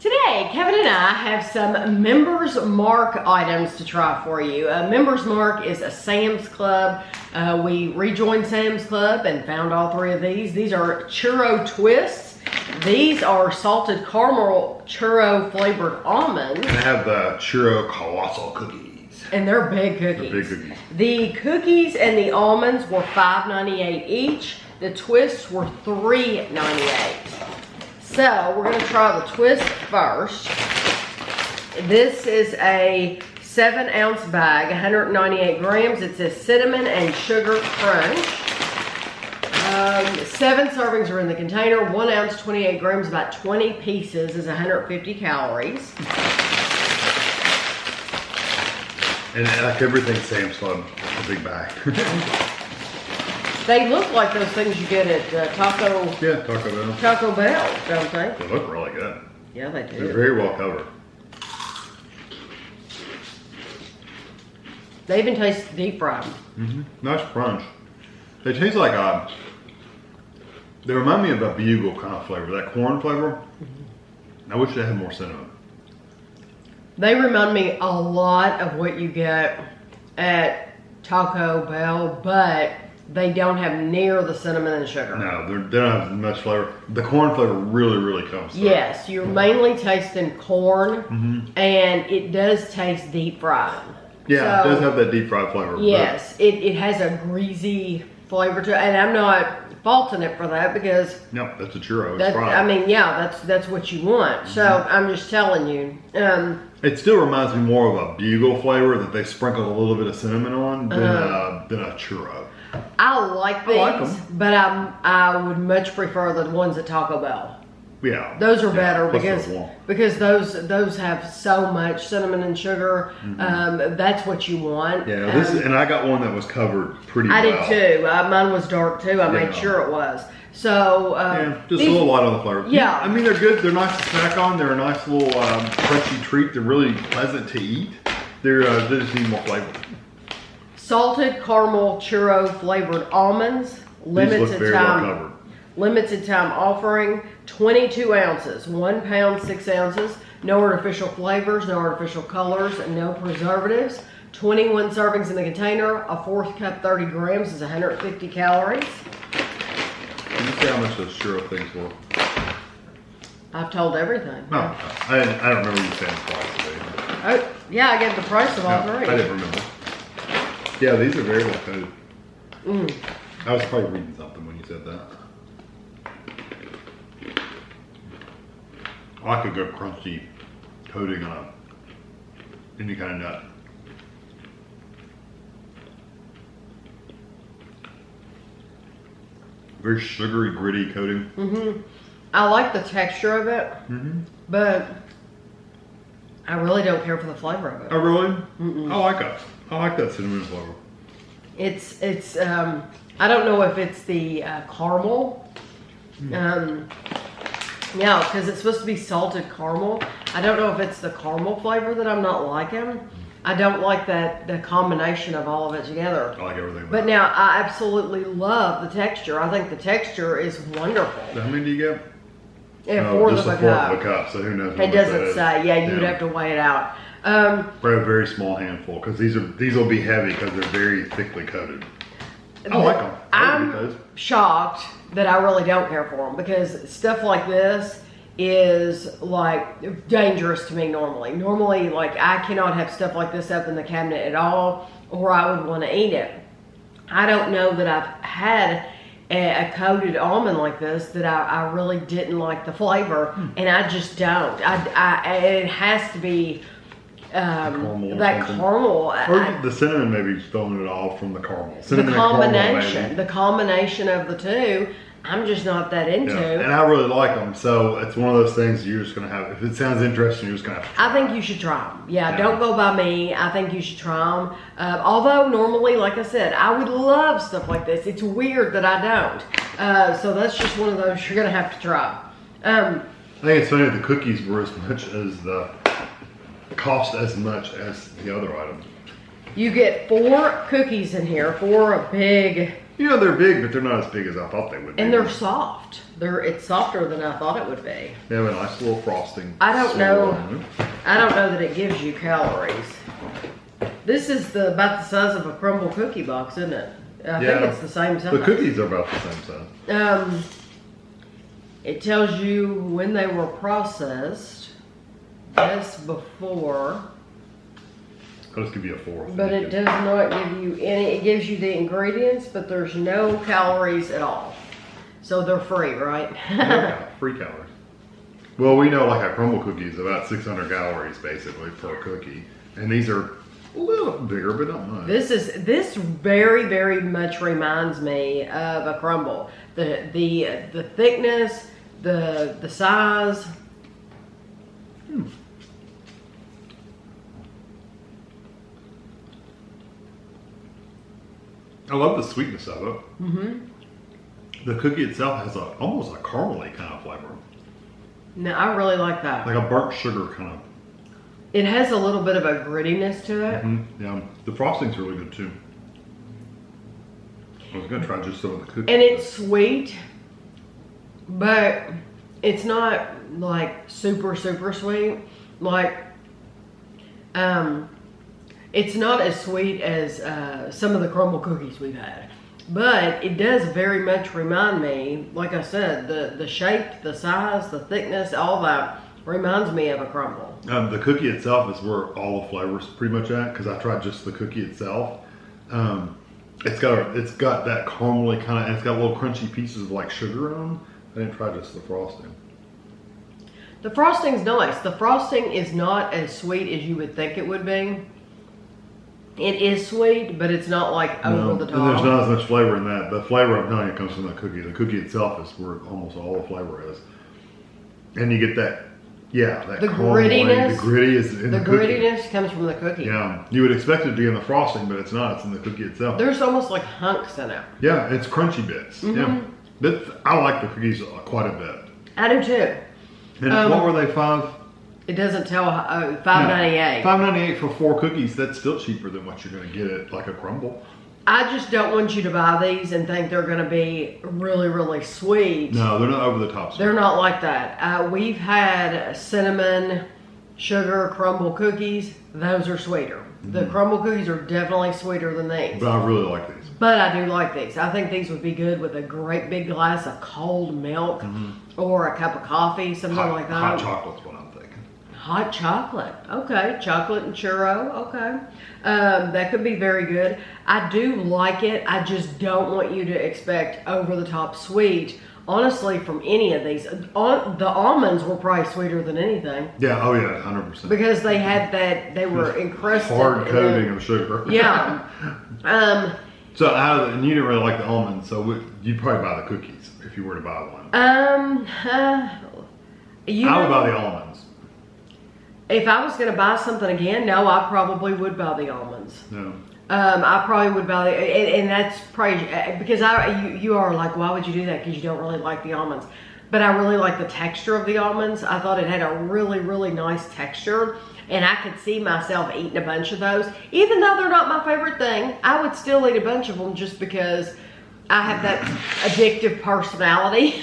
Today, Kevin and I have some Members Mark items to try for you. Members Mark is a Sam's Club. We rejoined Sam's Club and found all three of these. These are churro twists. These are salted caramel churro flavored almonds. And I have the Churro Colossal cookies. And they're big cookies. They're big cookies. The cookies and the almonds were $5.98 each. The twists were $3.98. So we're gonna try the twist first. This is a 7-ounce bag, 198 grams. It says cinnamon and sugar crunch. 7 servings are in the container. 1 ounce, 28 grams, about 20 pieces is 150 calories. And like everything Sam's Club, a big bag. They look like those things you get at Taco Bell, don't they? They look really good. Yeah, they do. They're very well covered. They even taste deep fried. Nice crunch. They taste like they remind me of a bugle kind of flavor, that corn flavor. I wish they had more cinnamon. They remind me a lot of what you get at Taco Bell, but they don't have near the cinnamon and sugar. No, they don't have much flavor. The corn flavor really comes through. Yes, you're mainly tasting corn, and it does taste deep fried. Yeah, So, it does have that deep fried flavor. Yes, it has a greasy flavor to it, and I'm not faulting it for that because No, that's a churro. It's fried. I mean, yeah, that's what you want. So I'm just telling you. It still reminds me more of a bugle flavor that they sprinkled a little bit of cinnamon on than a churro. I like these, I like 'em. but I would much prefer the ones at Taco Bell. Yeah, Those are better plus they're warm. because those have so much cinnamon and sugar. That's what you want. Yeah, and I got one that was covered pretty I well. did too. Mine was dark too. I made Yeah. sure it was. So Just a little light on the flavor. Yeah. I mean, they're good. They're nice to snack on. They're a nice little crunchy treat. They're really pleasant to eat. They just need more flavor. salted caramel churro flavored almonds. These look very well covered. Limited time offering, 22 ounces, 1 pound, 6 ounces. No artificial flavors, no artificial colors, and no preservatives. 21 servings in the container. A 1/4 cup, 30 grams is 150 calories. Can you see how much those churro things were? I've told everything. No, I don't remember you saying the price of Oh, yeah, I gave the price of all it. three. I didn't remember. Yeah, these are very well coated. I was probably reading something when you said that. I like a good crunchy coating on any kind of nut. Very sugary, gritty coating. I like the texture of it, but I really don't care for the flavor of it. Oh, really? I like that. I like that cinnamon flavor. It's I don't know if it's the caramel. Yeah, because it's supposed to be salted caramel. I don't know if it's the caramel flavor that I'm not liking. I don't like the combination of all of it together. I like everything about But it. now I absolutely love the texture. I think the texture is wonderful. How many do you get? And Just a fourth of a cup, so who knows what It that doesn't is. say. Yeah, you'd have to weigh it out. For a very small handful, because these will be heavy because they're very thickly coated. I like them. I'm shocked that I really don't care for them because stuff like this is like dangerous to me normally. Normally, like I cannot have stuff like this up in the cabinet at all, or I would want to eat it. I don't know that I've had a coated almond like this that I really didn't like the flavor, and I just don't. It has to be caramel or that something. caramel. Or the cinnamon maybe throwing it off from the caramel. The Cinnamon and caramel, combination, maybe. the combination of the two, I'm just not that into. Yeah. And I really like them, so it's one of those things you're just gonna have. If it sounds interesting, you're just gonna have to try. I think you should try them. Yeah, don't go by me. I think you should try them. Although normally, like I said, I would love stuff like this. It's weird that I don't. So that's just one of those you're gonna have to try. I think it's funny that the cookies were as much as cost as much as the other items. You get 4 cookies in here, 4 big You know, they're big, but they're not as big as I thought they would be. And they're soft. It's softer than I thought it would be. They have a nice little frosting. I don't know that it gives you calories. This is about the size of a crumble cookie box, isn't it? I think it's the same size. The cookies are about the same size. It tells you when they were processed, just before. I'll just give you a 4. But it does not give you any. It gives you the ingredients, but there's no calories at all. So they're free, right? Yeah, free calories. Well, we know like a crumble cookie is about 600 calories basically per cookie, and these are a little bigger, but not much. This very, very much reminds me of a crumble. The thickness, the size. I love the sweetness of it. Mm-hmm. The cookie itself has almost a caramely kind of flavor. No, I really like that. Like a burnt sugar kind of. It has a little bit of a grittiness to it. Mm-hmm. Yeah, the frosting's really good too. I was gonna try just some of the cookies. And it's sweet, but it's not like super, super sweet. Like, it's not as sweet as some of the crumble cookies we've had. But it does very much remind me, like I said, the shape, the size, the thickness, all that reminds me of a crumble. The cookie itself is where all the flavors pretty much at, because I tried just the cookie itself. It's got that caramely kind of, and it's got little crunchy pieces of like sugar on them. I didn't try just the frosting. The frosting's nice. The frosting is not as sweet as you would think it would be. It is sweet, but it's not like over the top. And there's not as much flavor in that. The flavor I'm telling you comes from the cookie. The cookie itself is where almost all the flavor is. And you get that, that the caramel, grittiness. the gritty is in the cookie. Grittiness comes from the cookie. Yeah, you would expect it to be in the frosting, but it's not. It's in the cookie itself. There's almost like hunks in it. Yeah, it's crunchy bits. Mm-hmm. Yeah, I like the cookies quite a bit. I do too. And what were they, $5? It doesn't tell $5.98. $5.98 for 4 cookies. That's still cheaper than what you're going to get at like a crumble. I just don't want you to buy these and think they're going to be really, really sweet. No, they're not over the top sweet. They're not like that. We've had cinnamon, sugar, crumble cookies. Those are sweeter. Mm-hmm. The crumble cookies are definitely sweeter than these. But I really like these. But I do like these. I think these would be good with a great big glass of cold milk or a cup of coffee, something like that. Hot chocolate's what I'm thinking. Hot chocolate. Okay. Chocolate and churro. Okay. That could be very good. I do like it. I just don't want you to expect over-the-top sweet. Honestly, from any of these. The almonds were probably sweeter than anything. Yeah. Oh, yeah. 100%. Because they had that, they were encrusted. Hard coating of sugar. Yeah. So and you didn't really like the almonds, so you'd probably buy the cookies if you were to buy one. I would buy the almonds. If I was going to buy something again, no, I probably would buy the almonds. No. I probably would buy and that's probably because you are like, why would you do that? Because you don't really like the almonds. But I really like the texture of the almonds. I thought it had a really, really nice texture. And I could see myself eating a bunch of those. Even though they're not my favorite thing, I would still eat a bunch of them just because I have that addictive personality.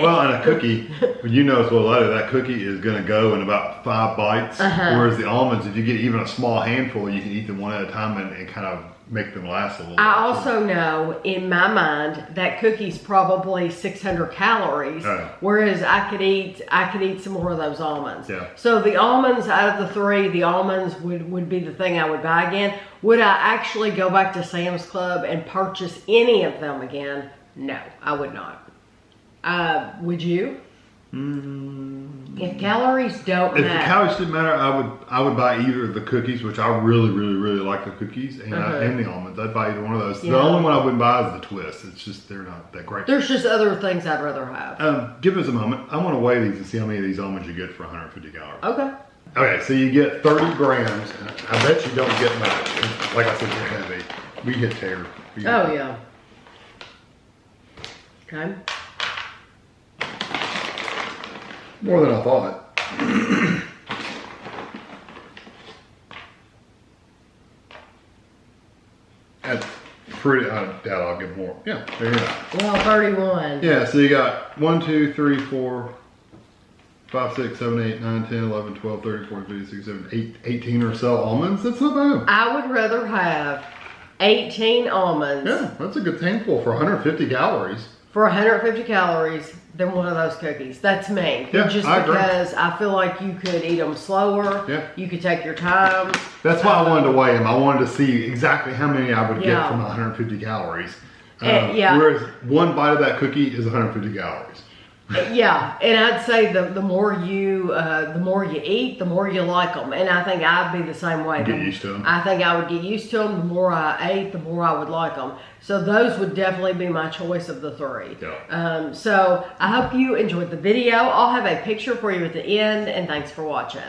Well, and a cookie, you know as well as I do, that cookie is going to go in about 5 bites. Whereas the almonds, if you get even a small handful, you can eat them one at a time and kind of make them last a little bit. I also know in my mind that cookie's probably 600 calories, whereas I could eat some more of those almonds. Yeah. So the almonds, out of the 3, the almonds would be the thing I would buy again. Would I actually go back to Sam's Club and purchase any of them again? No, I would not. Would you? If calories don't matter. If the calories didn't matter, I would buy either of the cookies, which I really, really, really like the cookies, and the almonds. I'd buy either one of those. Yeah. The only one I wouldn't buy is the twist. It's just, they're not that great. There's just other things I'd rather have. Give us a moment. I want to weigh these and see how many of these almonds you get for 150 calories. Okay. Okay, so you get 30 grams. I bet you don't get much. Like I said, they're heavy. We hit tear. Oh, yeah. Okay. More than I thought. That's pretty, I doubt I'll get more. Yeah, there you go. Well, 31. Yeah, so you got 1, 2, 3, 4, 5, 6, 7, 8, 9, 10, 11, 12, 13, 14, 15, 16, 17, 18 or so almonds. That's not bad. I would rather have 18 almonds. Yeah, that's a good handful for 150 calories. For 150 calories than one of those cookies. That's me. Yeah, just I agree. because I feel like you could eat them slower. Yeah. You could take your time. That's why I wanted to weigh them. I wanted to see exactly how many I would get Yeah. from 150 calories. Yeah. Whereas one bite of that cookie is 150 calories. Yeah, and I'd say the more you eat, the more you like them, and I think I'd be the same way. Get used to them. I think I would get used to them. The more I ate, the more I would like them. So those would definitely be my choice of the three. Yeah. So I hope you enjoyed the video. I'll have a picture for you at the end, and thanks for watching.